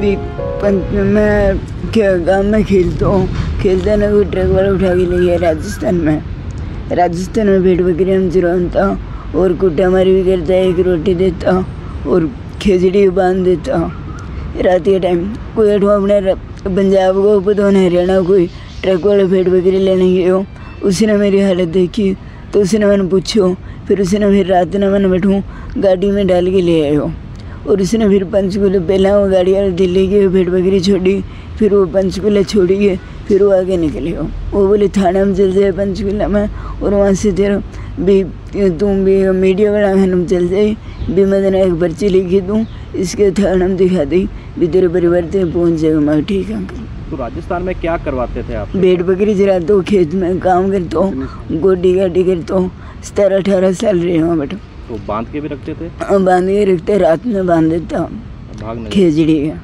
भी मैं गाँव में खेलता ना कोई ट्रक वाला उठा के ले गया राजस्थान में भेड़ बकरी हम चुराता और कुटामारी भी करता, एक रोटी देता और खिचड़ी बांध देता। रात के टाइम कोई अठवा अपने पंजाब को पता नहीं हरियाणा कोई ट्रक वाला भेड़ बकरी लेने गए हो, उसी ने मेरी हालत देखी तो उसी ने मैंने पूछो, फिर उसी ने फिर रात ने मैंने बैठूँ गाड़ी में डाल के ले आए हो और उसने फिर पंचकूला पहला वो गाड़ी वाले दिल्ली की भेड़ बकरी छोड़ी, फिर वो पंचकूला छोड़ी गए, फिर वो आगे निकले हो। वो बोले थाने में चल जाए पंचकूला में और वहाँ से तेरा भी तुम भी मीडिया वाला हम चल जाए भी मैं तेना एक पर्ची लिखी दूँ, इसके थाने में दिखा दी भी तेरे परिवार तक पहुँच जाएगा। मैं ठीक है। तो राजस्थान में क्या करवाते थे आप? भेड़ बकरी चराता हूँ, खेत में काम करता हूँ, गोडी गाडी करता हूँ। 17-18 साल रहे हूँ बेटा। तो बांध के भी रखते थे? बांध के रखते, रात में बांध देता भाग खिचड़ी का।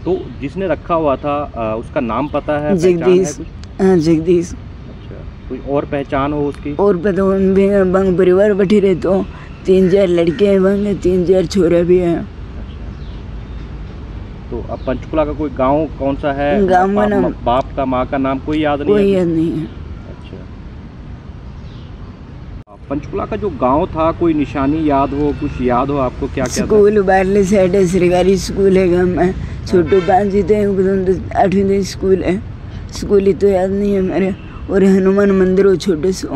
तो जिसने रखा हुआ था उसका नाम पता है? जगदीश। हाँ जगदीश। अच्छा, कोई और पहचान हो उसकी? और पता बंग परिवार बैठे रहे तो 3-4 लड़के हैं बंग, 3-4 छोरा भी हैं। तो अब पंचकूला का कोई गांव कौन सा है? गांव का नाम, बाप का माँ का नाम कोई याद नहीं? कोई याद नहीं है। अच्छा, पंचकूला का जो गांव था कोई निशानी याद हो, कुछ याद हो आपको? क्या क्या स्कूल बाहरले साइड है, सरकारी स्कूल है गाँव में, छोटू 5 तो 8वीं तक स्कूल है। स्कूल ही तो याद नहीं है मेरे। और हनुमान मंदिर हो छोटे से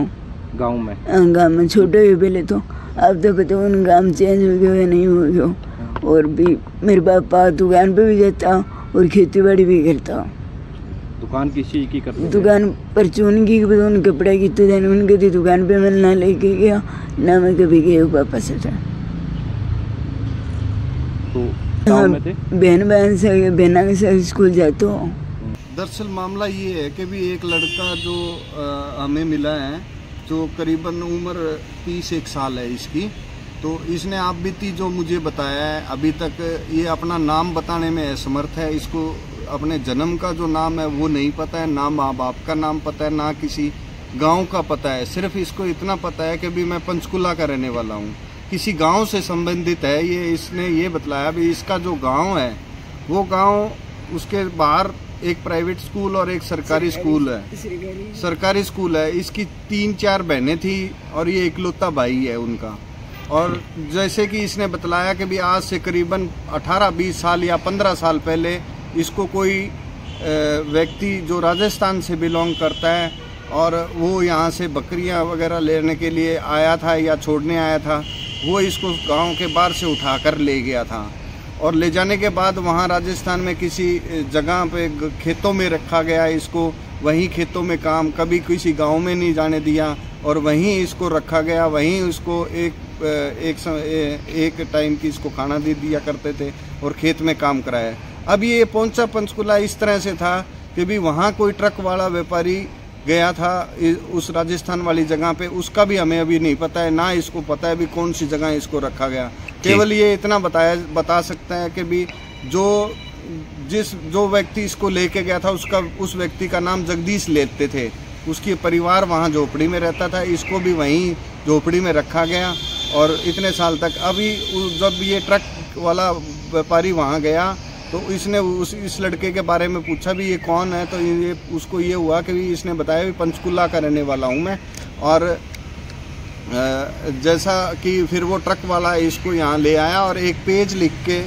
गाँव में? गाँव में छोटे हुए पहले तो, अब तो पता उन गाँव चेंज हो गया नहीं हो गया। और भी मेरे पापा दुकान पे भी जाता और खेती बाड़ी भी करता। दुकान किस चीज़ की करते? दुकान परचून की, उन कपड़े की तो उनके थी दुकान पे। मैं ना लेके गया ना मैं कभी गया पापा से था। तो गाँव में थे? बहन से बहना के साथ स्कूल जाते हो। दरअसल मामला ये है कि भी एक लड़का जो हमें मिला है, जो करीबन उम्र 30-1 साल है इसकी। तो इसने आप बीती जो मुझे बताया है, अभी तक ये अपना नाम बताने में असमर्थ है। इसको अपने जन्म का जो नाम है वो नहीं पता है, ना माँ बाप का नाम पता है, ना किसी गांव का पता है। सिर्फ इसको इतना पता है कि भी मैं पंचकूला का रहने वाला हूँ, किसी गांव से संबंधित है। ये इसने ये बतलाया भी इसका जो गांव है वो गांव, उसके बाहर एक प्राइवेट स्कूल और एक सरकारी स्कूल है। सरकारी स्कूल है। इसकी 3-4 बहनें थी और ये इकलौता भाई है उनका। और जैसे कि इसने बतलाया कि भी आज से करीबन 18-20 साल या 15 साल पहले इसको कोई व्यक्ति जो राजस्थान से बिलोंग करता है और वो यहाँ से बकरियाँ वगैरह लेने के लिए आया था या छोड़ने आया था, वो इसको गांव के बाहर से उठाकर ले गया था। और ले जाने के बाद वहाँ राजस्थान में किसी जगह पे खेतों में रखा गया इसको, वहीं खेतों में काम, कभी किसी गांव में नहीं जाने दिया और वहीं इसको रखा गया। वहीं उसको एक टाइम की इसको खाना दे दिया करते थे और खेत में काम कराया। अब ये पहुंचा पंचकूला इस तरह से था कि भी वहाँ कोई ट्रक वाला व्यापारी गया था उस राजस्थान वाली जगह पे, उसका भी हमें अभी नहीं पता है, ना इसको पता है भी कौन सी जगह इसको रखा गया। केवल ये इतना बता सकते हैं कि भी जो व्यक्ति इसको लेके गया था उस व्यक्ति का नाम जगदीश लेते थे। उसकी परिवार वहाँ झोपड़ी में रहता था, इसको भी वहीं झोपड़ी में रखा गया और इतने साल तक। अभी जब ये ट्रक वाला व्यापारी वहाँ गया तो इसने इस लड़के के बारे में पूछा भी ये कौन है, तो ये उसको ये हुआ कि इसने बताया भी पंचकूला का रहने वाला हूँ मैं। और जैसा कि फिर वो ट्रक वाला इसको यहाँ ले आया और एक पेज लिख के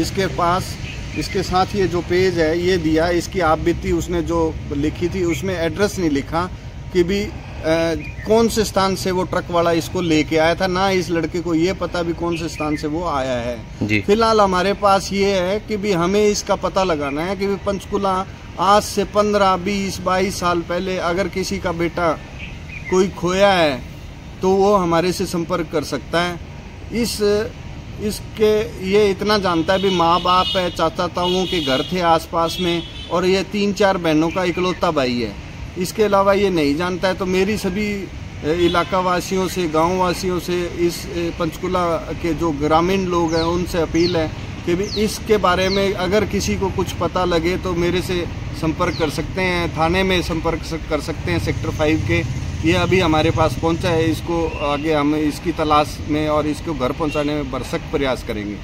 इसके पास, इसके साथ ये जो पेज है ये दिया। इसकी आप बीती उसने जो लिखी थी उसमें एड्रेस नहीं लिखा कि भी कौन से स्थान से वो ट्रक वाला इसको लेके आया था, ना इस लड़के को ये पता भी कौन से स्थान से वो आया है। फिलहाल हमारे पास ये है कि भी हमें इसका पता लगाना है कि भी पंचकूला आज से 15-20-22 साल पहले अगर किसी का बेटा कोई खोया है तो वो हमारे से संपर्क कर सकता है। इसके ये इतना जानता है भी माँ बाप है, चाचा ताऊओं के घर थे आसपास में और ये 3-4 बहनों का इकलौता भाई है। इसके अलावा ये नहीं जानता है। तो मेरी सभी इलाका वासियों से, गाँव वासियों से, इस पंचकूला के जो ग्रामीण लोग हैं उनसे अपील है कि भी इसके बारे में अगर किसी को कुछ पता लगे तो मेरे से संपर्क कर सकते हैं, थाने में संपर्क कर सकते हैं सेक्टर 5 के। ये अभी हमारे पास पहुंचा है, इसको आगे हम इसकी तलाश में और इसको घर पहुंचाने में भरसक प्रयास करेंगे।